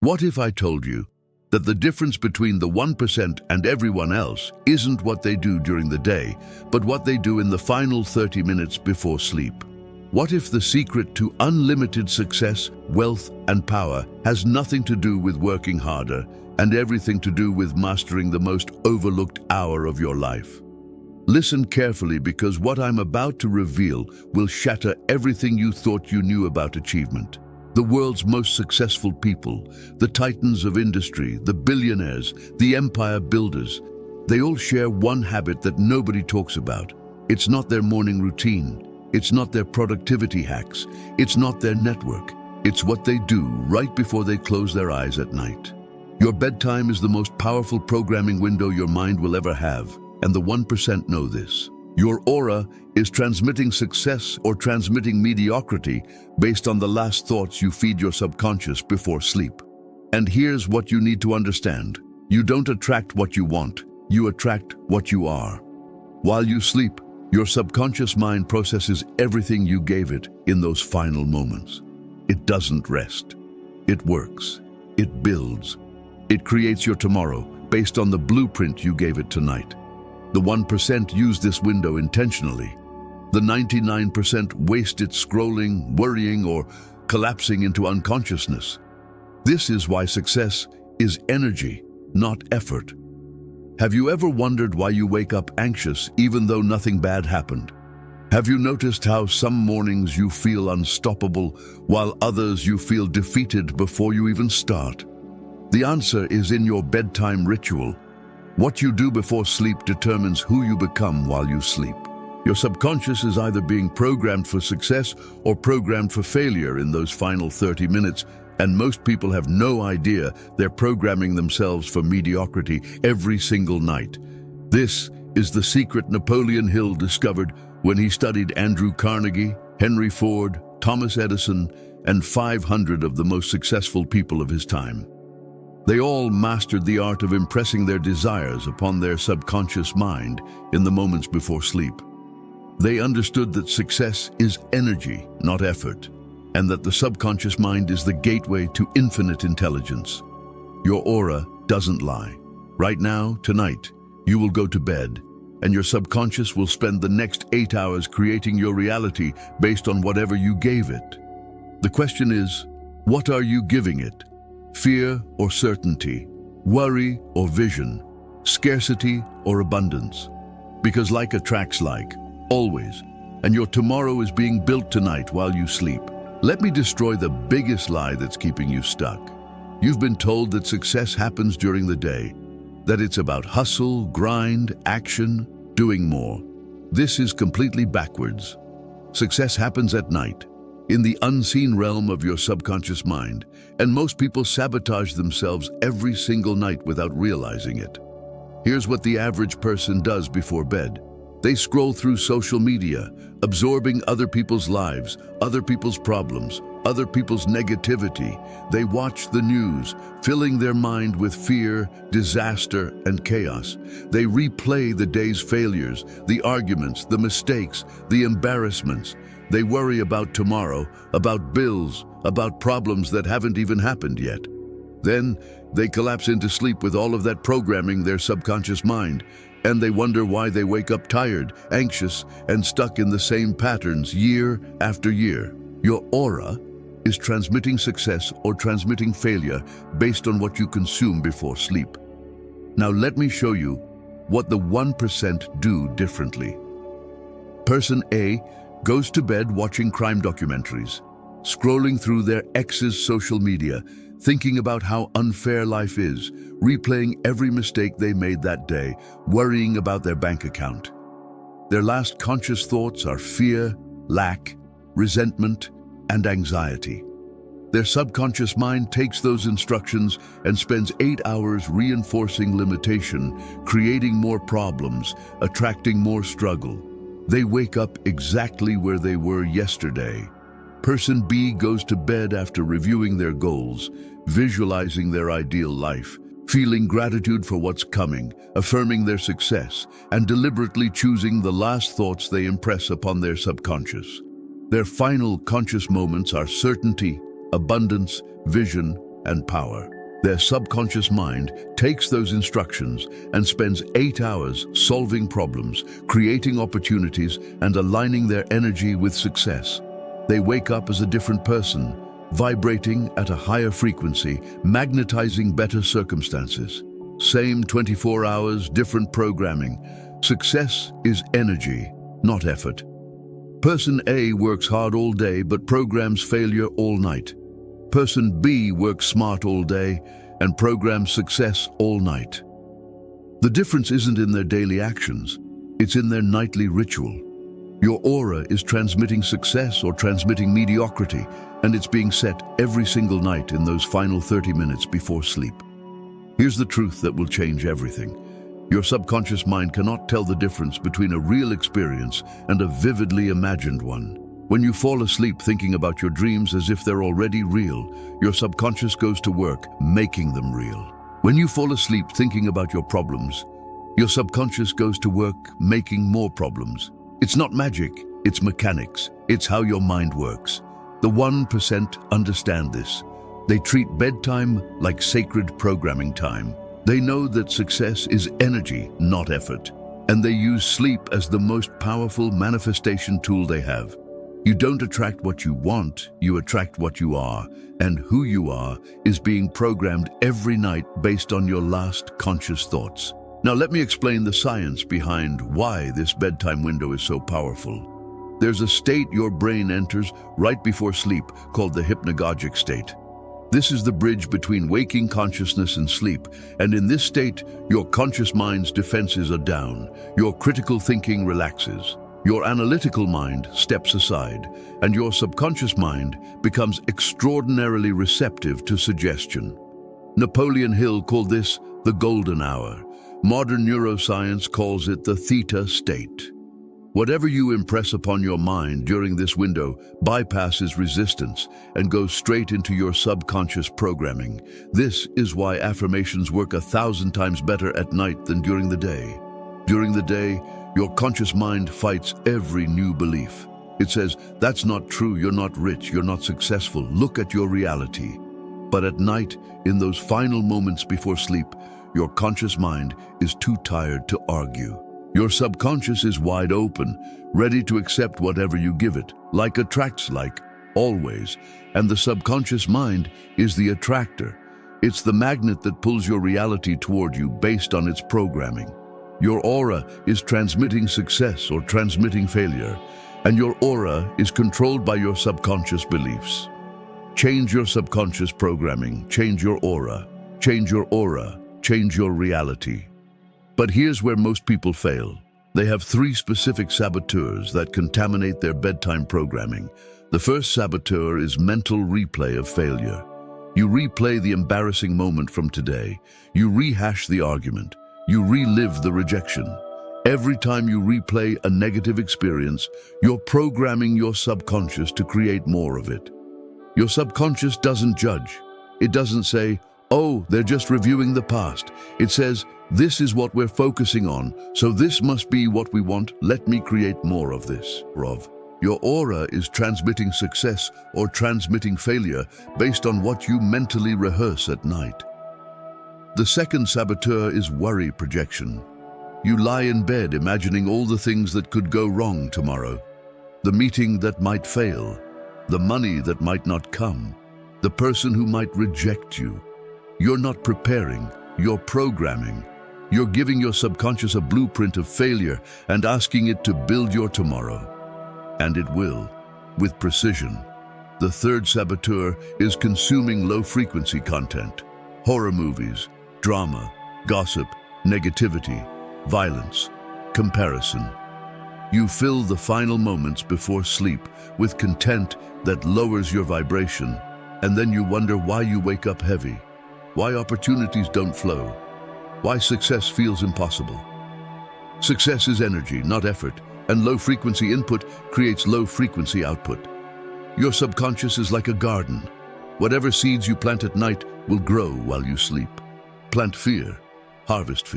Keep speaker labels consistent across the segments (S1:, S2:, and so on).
S1: What if I told you that the difference between the 1% and everyone else isn't what they do during the day, but what they do in the final 30 minutes before sleep? What if the secret to unlimited success, wealth, and power has nothing to do with working harder and everything to do with mastering the most overlooked hour of your life? Listen carefully, because what I'm about to reveal will shatter everything you thought you knew about achievement. The world's most successful people, the titans of industry, the billionaires, the empire builders, they all share one habit that nobody talks about. It's not their morning routine. It's not their productivity hacks. It's not their network. It's what they do right before they close their eyes at night. Your bedtime is the most powerful programming window your mind will ever have, and the 1% know this. Your aura is transmitting success or transmitting mediocrity based on the last thoughts you feed your subconscious before sleep. And here's what you need to understand. You don't attract what you want. You attract what you are. While you sleep, your subconscious mind processes everything you gave it in those final moments. It doesn't rest. It works. It builds. It creates your tomorrow based on the blueprint you gave it tonight. The 1% use this window intentionally. The 99% waste it scrolling, worrying, or collapsing into unconsciousness. This is why success is energy, not effort. Have you ever wondered why you wake up anxious even though nothing bad happened? Have you noticed how some mornings you feel unstoppable while others you feel defeated before you even start? The answer is in your bedtime ritual. What you do before sleep determines who you become while you sleep. Your subconscious is either being programmed for success or programmed for failure in those final 30 minutes, and most people have no idea they're programming themselves for mediocrity every single night. This is the secret Napoleon Hill discovered when he studied Andrew Carnegie, Henry Ford, Thomas Edison, and 500 of the most successful people of his time. They all mastered the art of impressing their desires upon their subconscious mind in the moments before sleep. They understood that success is energy, not effort, and that the subconscious mind is the gateway to infinite intelligence. Your aura doesn't lie. Right now, tonight, you will go to bed, and your subconscious will spend the next 8 hours creating your reality based on whatever you gave it. The question is, what are you giving it? Fear or certainty? Worry or vision? Scarcity or abundance? Because like attracts like, always, and your tomorrow is being built tonight while you sleep. Let me destroy the biggest lie that's keeping you stuck. You've been told that success happens during the day, that it's about hustle, grind, action, doing more. This is completely backwards. Success happens at night, in the unseen realm of your subconscious mind, and most people sabotage themselves every single night without realizing it. Here's what the average person does before bed. They scroll through social media, absorbing other people's lives, other people's problems, other people's negativity. They watch the news, filling their mind with fear, disaster, and chaos. They replay the day's failures, the arguments, the mistakes, the embarrassments. They worry about tomorrow, about bills, about problems that haven't even happened yet. Then they collapse into sleep with all of that programming their subconscious mind, and they wonder why they wake up tired, anxious, and stuck in the same patterns year after year. Your aura is transmitting success or transmitting failure based on what you consume before sleep. Now let me show you what the 1% do differently. Person A goes to bed watching crime documentaries, scrolling through their ex's social media, thinking about how unfair life is, replaying every mistake they made that day, worrying about their bank account. Their last conscious thoughts are fear, lack, resentment, and anxiety. Their subconscious mind takes those instructions and spends 8 hours reinforcing limitation, creating more problems, attracting more struggle. They wake up exactly where they were yesterday. Person B goes to bed after reviewing their goals, visualizing their ideal life, feeling gratitude for what's coming, affirming their success, and deliberately choosing the last thoughts they impress upon their subconscious. Their final conscious moments are certainty, abundance, vision, and power. Their subconscious mind takes those instructions and spends 8 hours solving problems, creating opportunities, and aligning their energy with success. They wake up as a different person, vibrating at a higher frequency, magnetizing better circumstances. Same 24 hours, different programming. Success is energy, not effort. Person A works hard all day but programs failure all night. Person B works smart all day and programs success all night. The difference isn't in their daily actions, it's in their nightly ritual. Your aura is transmitting success or transmitting mediocrity, and it's being set every single night in those final 30 minutes before sleep. Here's the truth that will change everything. Your subconscious mind cannot tell the difference between a real experience and a vividly imagined one. When you fall asleep thinking about your dreams as if they're already real, your subconscious goes to work making them real. When you fall asleep thinking about your problems, your subconscious goes to work making more problems. It's not magic, it's mechanics. It's how your mind works. The 1% understand this. They treat bedtime like sacred programming time. They know that success is energy, not effort. And they use sleep as the most powerful manifestation tool they have. You don't attract what you want, you attract what you are. And who you are is being programmed every night based on your last conscious thoughts. Now let me explain the science behind why this bedtime window is so powerful. There's a state your brain enters right before sleep called the hypnagogic state. This is the bridge between waking consciousness and sleep, and in this state, your conscious mind's defenses are down, your critical thinking relaxes, your analytical mind steps aside, and your subconscious mind becomes extraordinarily receptive to suggestion. Napoleon Hill called this the golden hour. Modern neuroscience calls it the theta state. Whatever you impress upon your mind during this window bypasses resistance and goes straight into your subconscious programming. This is why affirmations work 1,000 times better at night than during the day. During the day, your conscious mind fights every new belief. It says, "That's not true, you're not rich, you're not successful, look at your reality." But at night, in those final moments before sleep, your conscious mind is too tired to argue. Your subconscious is wide open, ready to accept whatever you give it. Like attracts like, always. And the subconscious mind is the attractor. It's the magnet that pulls your reality toward you based on its programming. Your aura is transmitting success or transmitting failure, and your aura is controlled by your subconscious beliefs. Change your subconscious programming, change your aura, change your aura, change your reality. But here's where most people fail. They have 3 specific saboteurs that contaminate their bedtime programming. The first saboteur is mental replay of failure. You replay the embarrassing moment from today. You rehash the argument. You relive the rejection. Every time you replay a negative experience, you're programming your subconscious to create more of it. Your subconscious doesn't judge. It doesn't say, "Oh, they're just reviewing the past." It says, "This is what we're focusing on, so this must be what we want. Let me create more of this." Your aura is transmitting success or transmitting failure based on what you mentally rehearse at night. The second saboteur is worry projection. You lie in bed imagining all the things that could go wrong tomorrow. The meeting that might fail, the money that might not come, the person who might reject you. You're not preparing, you're programming. You're giving your subconscious a blueprint of failure and asking it to build your tomorrow. And it will, with precision. The third saboteur is consuming low-frequency content. Horror movies, drama, gossip, negativity, violence, comparison. You fill the final moments before sleep with content that lowers your vibration, and then you wonder why you wake up heavy, why opportunities don't flow, why success feels impossible. Success is energy, not effort, and low-frequency input creates low-frequency output. Your subconscious is like a garden. Whatever seeds you plant at night will grow while you sleep. Plant fear, harvest.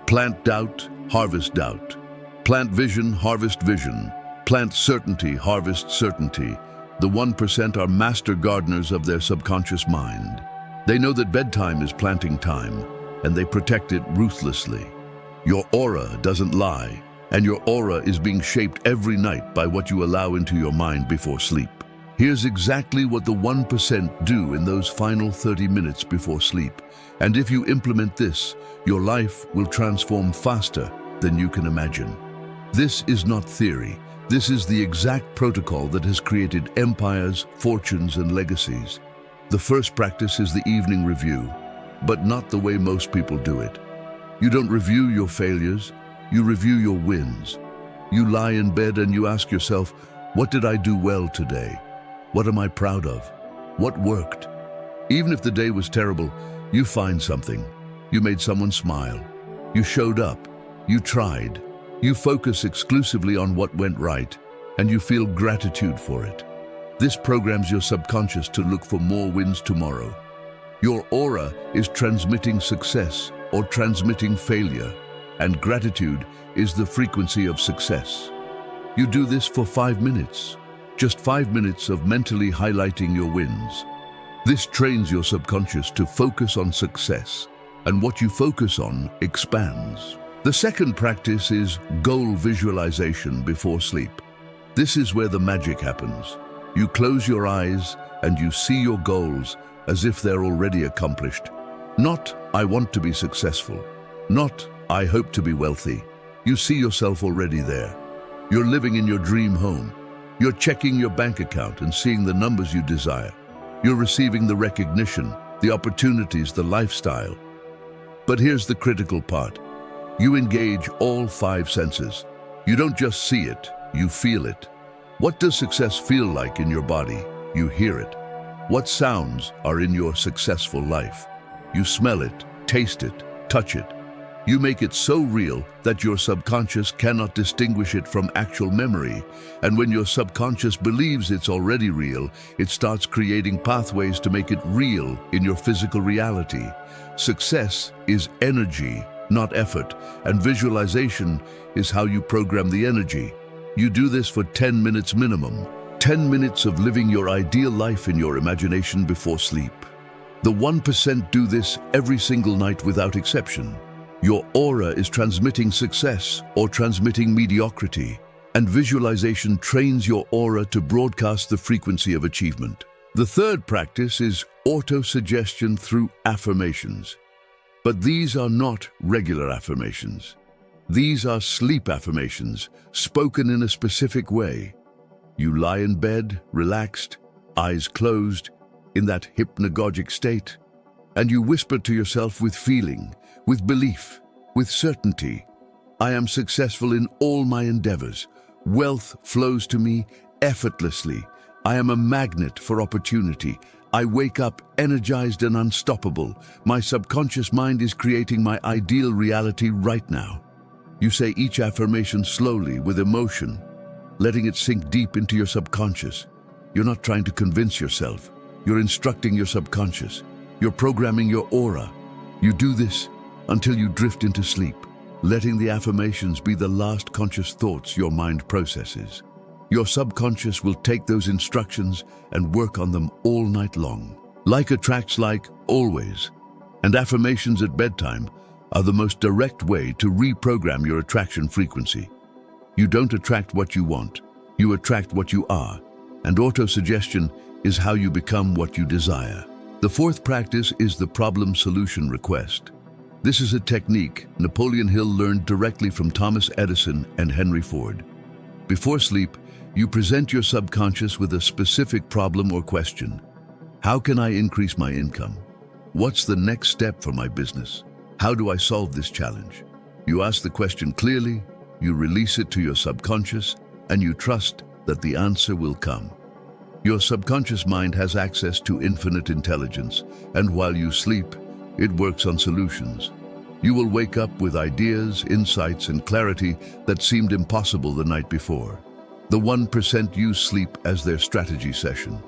S1: Plant doubt, harvest doubt. Plant vision, harvest vision. Plant certainty, harvest certainty. The 1% are master gardeners of their subconscious mind. They know that bedtime is planting time, and they protect it ruthlessly. Your aura doesn't lie, and your aura is being shaped every night by what you allow into your mind before sleep. Here's exactly what the 1% do in those final 30 minutes before sleep. And if you implement this, your life will transform faster than you can imagine. This is not theory. This is the exact protocol that has created empires, fortunes, and legacies. The first practice is the evening review, but not the way most people do it. You don't review your failures, you review your wins. You lie in bed and you ask yourself, what did I do well today? What am I proud of? What worked? Even if the day was terrible, you find something. You made someone smile. You showed up. You tried. You focus exclusively on what went right, and you feel gratitude for it. This programs your subconscious to look for more wins tomorrow. Your aura is transmitting success or transmitting failure, and gratitude is the frequency of success. You do this for 5 minutes. Just 5 minutes of mentally highlighting your wins. This trains your subconscious to focus on success, and what you focus on expands. The second practice is goal visualization before sleep. This is where the magic happens. You close your eyes and you see your goals as if they're already accomplished. Not, I want to be successful. Not, I hope to be wealthy. You see yourself already there. You're living in your dream home. You're checking your bank account and seeing the numbers you desire. You're receiving the recognition, the opportunities, the lifestyle. But here's the critical part. You engage all 5 senses. You don't just see it, you feel it. What does success feel like in your body? You hear it. What sounds are in your successful life? You smell it, taste it, touch it. You make it so real that your subconscious cannot distinguish it from actual memory. And when your subconscious believes it's already real, it starts creating pathways to make it real in your physical reality. Success is energy, not effort, and visualization is how you program the energy. You do this for 10 minutes minimum. 10 minutes of living your ideal life in your imagination before sleep. The 1% do this every single night without exception. Your aura is transmitting success or transmitting mediocrity, and visualization trains your aura to broadcast the frequency of achievement. The third practice is auto-suggestion through affirmations. But these are not regular affirmations. These are sleep affirmations, spoken in a specific way. You lie in bed, relaxed, eyes closed, in that hypnagogic state, and you whisper to yourself with feeling, with belief, with certainty. I am successful in all my endeavors. Wealth flows to me effortlessly. I am a magnet for opportunity. I wake up energized and unstoppable. My subconscious mind is creating my ideal reality right now. You say each affirmation slowly, with emotion, letting it sink deep into your subconscious. You're not trying to convince yourself. You're instructing your subconscious. You're programming your aura. You do this until you drift into sleep, letting the affirmations be the last conscious thoughts your mind processes. Your subconscious will take those instructions and work on them all night long. Like attracts like, always. And affirmations at bedtime are the most direct way to reprogram your attraction frequency. You don't attract what you want, you attract what you are. And auto-suggestion is how you become what you desire. The fourth practice is the problem solution request. This is a technique Napoleon Hill learned directly from Thomas Edison and Henry Ford. Before sleep, you present your subconscious with a specific problem or question. How can I increase my income? What's the next step for my business? How do I solve this challenge? You ask the question clearly, you release it to your subconscious, and you trust that the answer will come. Your subconscious mind has access to infinite intelligence, and while you sleep, it works on solutions. You will wake up with ideas, insights, and clarity that seemed impossible the night before. The 1% use sleep as their strategy session.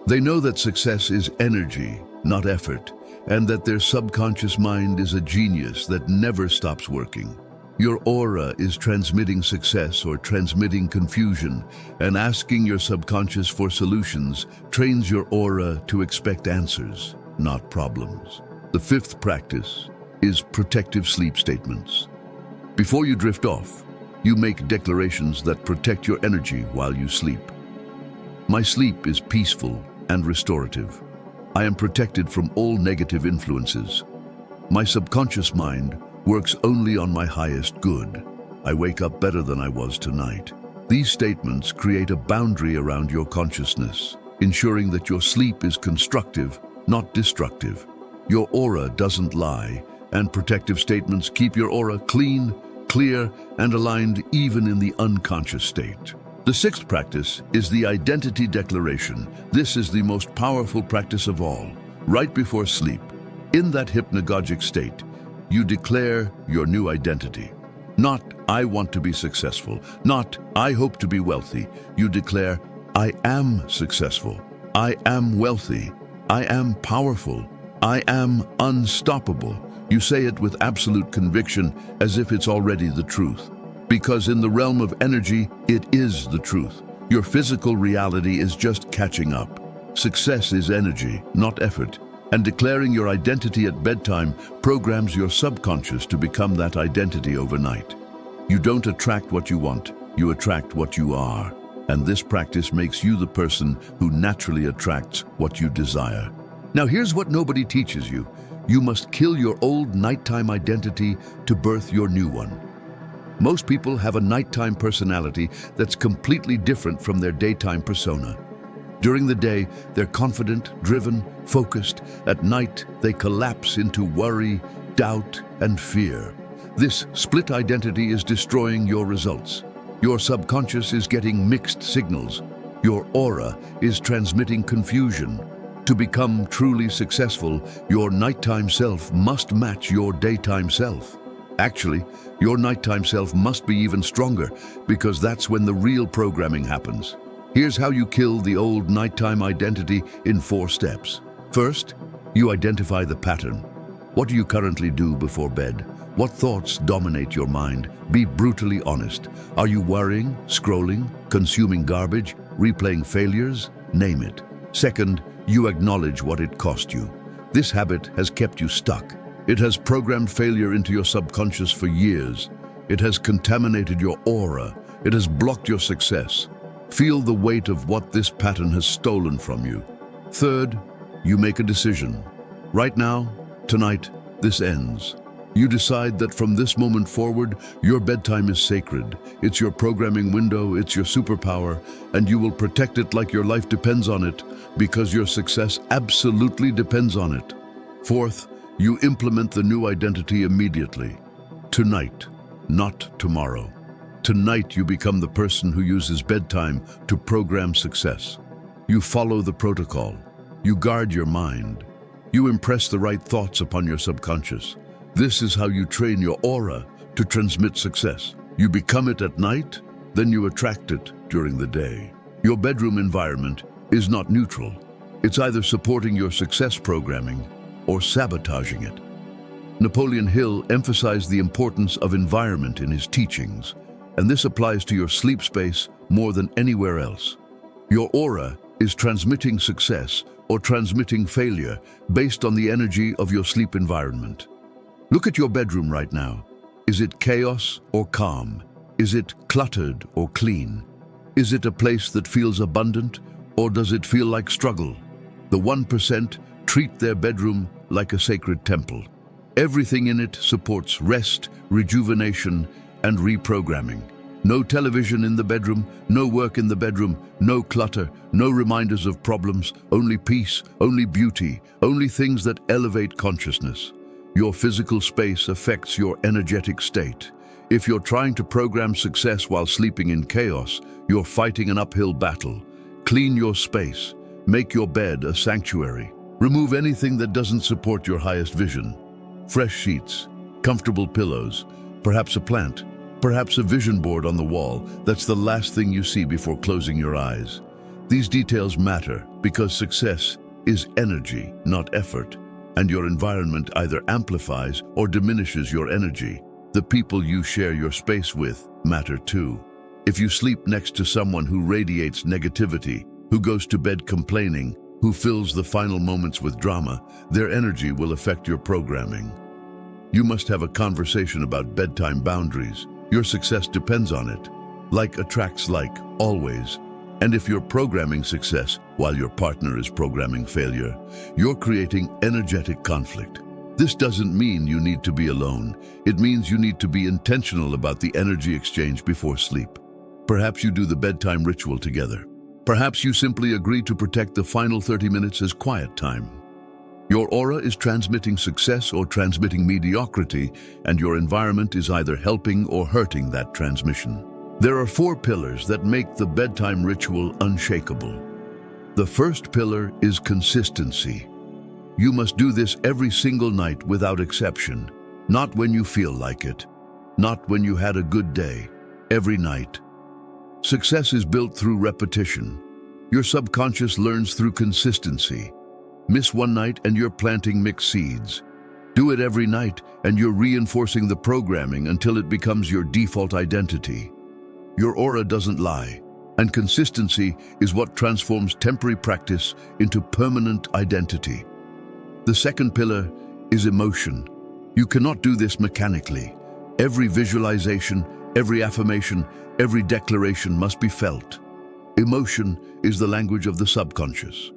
S1: They know that success is energy, not effort, and that their subconscious mind is a genius that never stops working. Your aura is transmitting success or transmitting confusion, and asking your subconscious for solutions trains your aura to expect answers, not problems. The fifth practice is protective sleep statements. Before you drift off, you make declarations that protect your energy while you sleep. My sleep is peaceful and restorative. I am protected from all negative influences. My subconscious mind works only on my highest good. I wake up better than I was tonight. These statements create a boundary around your consciousness, ensuring that your sleep is constructive, not destructive. Your aura doesn't lie, and protective statements keep your aura clean, clear, and aligned even in the unconscious state. The sixth practice is the identity declaration. This is the most powerful practice of all. Right before sleep, in that hypnagogic state, you declare your new identity. Not, I want to be successful. Not, I hope to be wealthy. You declare, I am successful. I am wealthy. I am powerful. I am unstoppable. You say it with absolute conviction, as if it's already the truth. Because in the realm of energy, it is the truth. Your physical reality is just catching up. Success is energy, not effort. And declaring your identity at bedtime programs your subconscious to become that identity overnight. You don't attract what you want, you attract what you are. And this practice makes you the person who naturally attracts what you desire. Now here's what nobody teaches you. You must kill your old nighttime identity to birth your new one. Most people have a nighttime personality that's completely different from their daytime persona. During the day, they're confident, driven, focused. At night, they collapse into worry, doubt, and fear. This split identity is destroying your results. Your subconscious is getting mixed signals. Your aura is transmitting confusion. To become truly successful, your nighttime self must match your daytime self. Actually, your nighttime self must be even stronger, because that's when the real programming happens. Here's how you kill the old nighttime identity in 4 steps. First, you identify the pattern. What do you currently do before bed? What thoughts dominate your mind? Be brutally honest. Are you worrying, scrolling, consuming garbage, replaying failures? Name it. Second, you acknowledge what it cost you. This habit has kept you stuck. It has programmed failure into your subconscious for years. It has contaminated your aura. It has blocked your success. Feel the weight of what this pattern has stolen from you. Third, you make a decision. Right now, tonight, this ends. You decide that from this moment forward, your bedtime is sacred. It's your programming window, it's your superpower, and you will protect it like your life depends on it, because your success absolutely depends on it. Fourth, you implement the new identity immediately. Tonight, not tomorrow. Tonight you become the person who uses bedtime to program success. You follow the protocol. You guard your mind. You impress the right thoughts upon your subconscious. This is how you train your aura to transmit success. You become it at night, then you attract it during the day. Your bedroom environment is not neutral. It's either supporting your success programming or sabotaging it. Napoleon Hill emphasized the importance of environment in his teachings, and this applies to your sleep space more than anywhere else. Your aura is transmitting success or transmitting failure based on the energy of your sleep environment. Look at your bedroom right now. Is it chaos or calm? Is it cluttered or clean? Is it a place that feels abundant, or does it feel like struggle? The 1% treat their bedroom like a sacred temple. Everything in it supports rest, rejuvenation, and reprogramming. No television in the bedroom, no work in the bedroom, no clutter, no reminders of problems, only peace, only beauty, only things that elevate consciousness. Your physical space affects your energetic state. If you're trying to program success while sleeping in chaos, you're fighting an uphill battle. Clean your space. Make your bed a sanctuary. Remove anything that doesn't support your highest vision. Fresh sheets, comfortable pillows, perhaps a plant, perhaps a vision board on the wall. That's the last thing you see before closing your eyes. These details matter because success is energy, not effort, and your environment either amplifies or diminishes your energy. The people you share your space with matter too. If you sleep next to someone who radiates negativity, who goes to bed complaining, who fills the final moments with drama, their energy will affect your programming. You must have a conversation about bedtime boundaries. Your success depends on it. Like attracts like, always. And if you're programming success while your partner is programming failure, you're creating energetic conflict. This doesn't mean you need to be alone. It means you need to be intentional about the energy exchange before sleep. Perhaps you do the bedtime ritual together. Perhaps you simply agree to protect the final 30 minutes as quiet time. Your aura is transmitting success or transmitting mediocrity, and your environment is either helping or hurting that transmission. There are 4 pillars that make the bedtime ritual unshakable. The first pillar is consistency. You must do this every single night without exception. Not when you feel like it. Not when you had a good day. Every night. Success is built through repetition. Your subconscious learns through consistency. Miss one night and you're planting mixed seeds. Do it every night and you're reinforcing the programming until it becomes your default identity. Your aura doesn't lie, and consistency is what transforms temporary practice into permanent identity. The second pillar is emotion. You cannot do this mechanically. Every visualization, every affirmation, every declaration must be felt. Emotion is the language of the subconscious.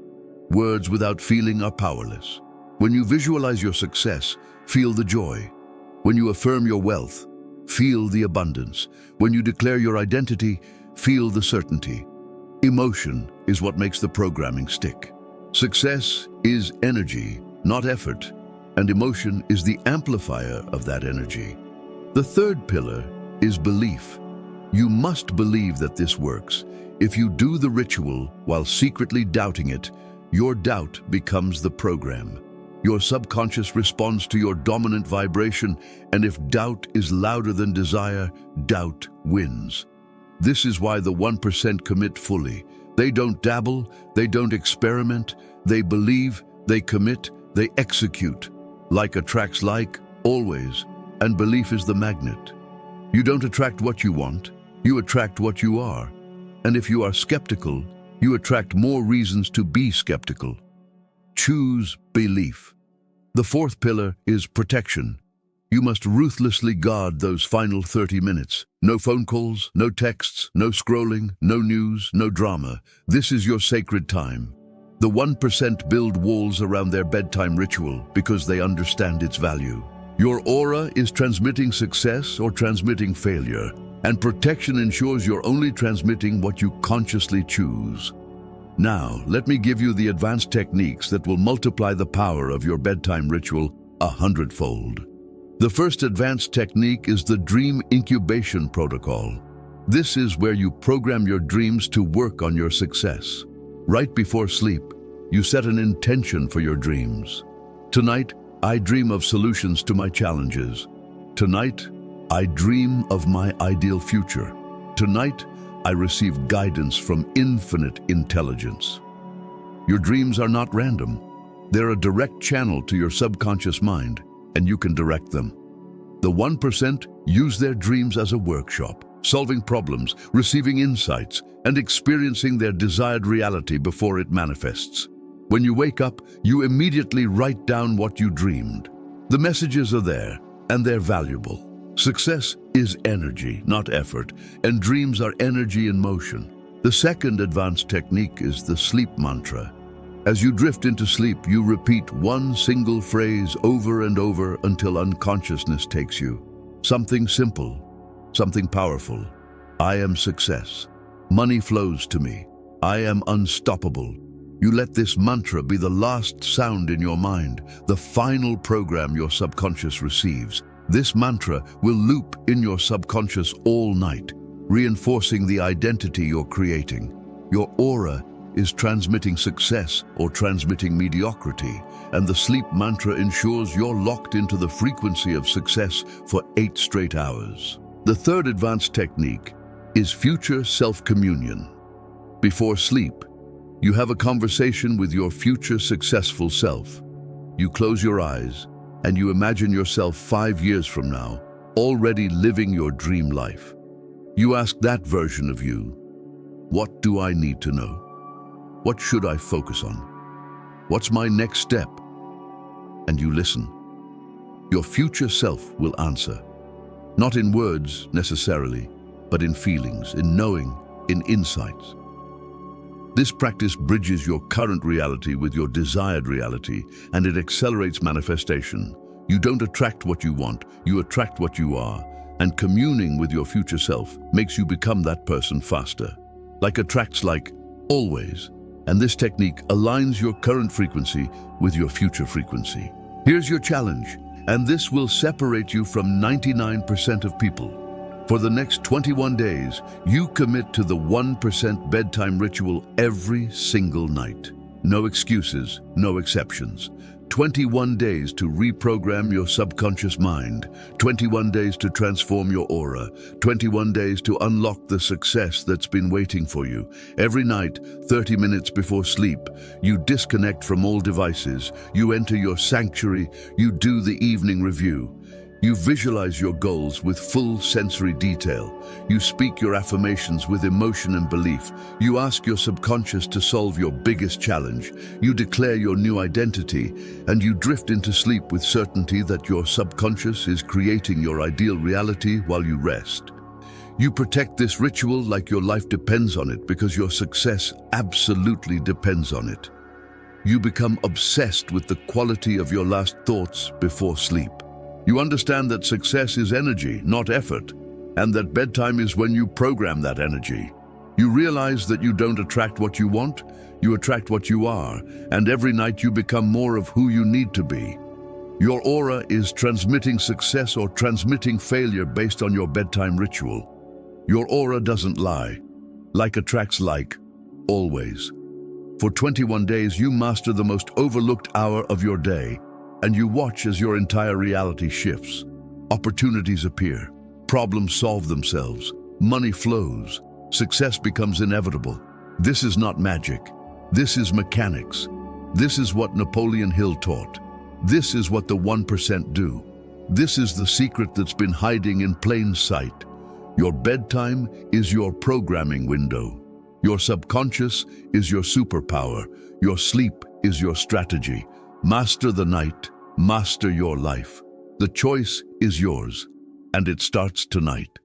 S1: Words without feeling are powerless. When you visualize your success, feel the joy. When you affirm your wealth, feel the abundance. When you declare your identity, feel the certainty. Emotion is what makes the programming stick. Success is energy, not effort, and emotion is the amplifier of that energy. The third pillar is belief. You must believe that this works. If you do the ritual while secretly doubting it, your doubt becomes the program. Your subconscious responds to your dominant vibration, and if doubt is louder than desire, doubt wins. This is why the 1% commit fully. They don't dabble, they don't experiment, they believe, they commit, they execute. Like attracts like, always, and belief is the magnet. You don't attract what you want, you attract what you are. And if you are skeptical, you attract more reasons to be skeptical. Choose belief. The fourth pillar is protection. You must ruthlessly guard those final 30 minutes. No phone calls, no texts, no scrolling, no news, no drama. This is your sacred time. The 1% build walls around their bedtime ritual because they understand its value. Your aura is transmitting success or transmitting failure, and protection ensures you're only transmitting what you consciously choose. Now, let me give you the advanced techniques that will multiply the power of your bedtime ritual 100-fold. The first advanced technique is the dream incubation protocol. This is where you program your dreams to work on your success. Right before sleep, you set an intention for your dreams. Tonight, I dream of solutions to my challenges. Tonight, I dream of my ideal future. Tonight, I receive guidance from infinite intelligence. Your dreams are not random. They're a direct channel to your subconscious mind, and you can direct them. The 1% use their dreams as a workshop, solving problems, receiving insights, and experiencing their desired reality before it manifests. When you wake up, you immediately write down what you dreamed. The messages are there, and they're valuable. Success is energy, not effort, and dreams are energy in motion. The second advanced technique is the sleep mantra. As you drift into sleep, you repeat one single phrase over and over until unconsciousness takes you. Something simple, something powerful. I am success. Money flows to me. I am unstoppable. You let this mantra be the last sound in your mind, the final program your subconscious receives. This mantra will loop in your subconscious all night, reinforcing the identity you're creating. Your aura is transmitting success or transmitting mediocrity, and the sleep mantra ensures you're locked into the frequency of success for 8 straight hours. The third advanced technique is future self-communion. Before sleep, you have a conversation with your future successful self. You close your eyes, and you imagine yourself 5 years from now, already living your dream life. You ask that version of you, what do I need to know? What should I focus on? What's my next step? And you listen. Your future self will answer. Not in words necessarily, but in feelings, in knowing, in insights. This practice bridges your current reality with your desired reality, and it accelerates manifestation. You don't attract what you want, you attract what you are, and communing with your future self makes you become that person faster. Like attracts like, always. And this technique aligns your current frequency with your future frequency. Here's your challenge, and this will separate you from 99% of people. For the next 21 days, you commit to the 1% bedtime ritual every single night. No excuses, no exceptions. 21 days to reprogram your subconscious mind, 21 days to transform your aura, 21 days to unlock the success that's been waiting for you. Every night, 30 minutes before sleep, you disconnect from all devices, you enter your sanctuary, you do the evening review. You visualize your goals with full sensory detail. You speak your affirmations with emotion and belief. You ask your subconscious to solve your biggest challenge. You declare your new identity, and you drift into sleep with certainty that your subconscious is creating your ideal reality while you rest. You protect this ritual like your life depends on it, because your success absolutely depends on it. You become obsessed with the quality of your last thoughts before sleep. You understand that success is energy, not effort, and that bedtime is when you program that energy. You realize that you don't attract what you want, you attract what you are, and every night you become more of who you need to be. Your aura is transmitting success or transmitting failure based on your bedtime ritual. Your aura doesn't lie. Like attracts like, always. For 21 days, you master the most overlooked hour of your day, and you watch as your entire reality shifts. Opportunities appear, problems solve themselves, money flows, success becomes inevitable. This is not magic. This is mechanics. This is what Napoleon Hill taught. This is what the 1% do. This is the secret that's been hiding in plain sight. Your bedtime is your programming window. Your subconscious is your superpower. Your sleep is your strategy. Master the night. Master your life. The choice is yours, and it starts tonight.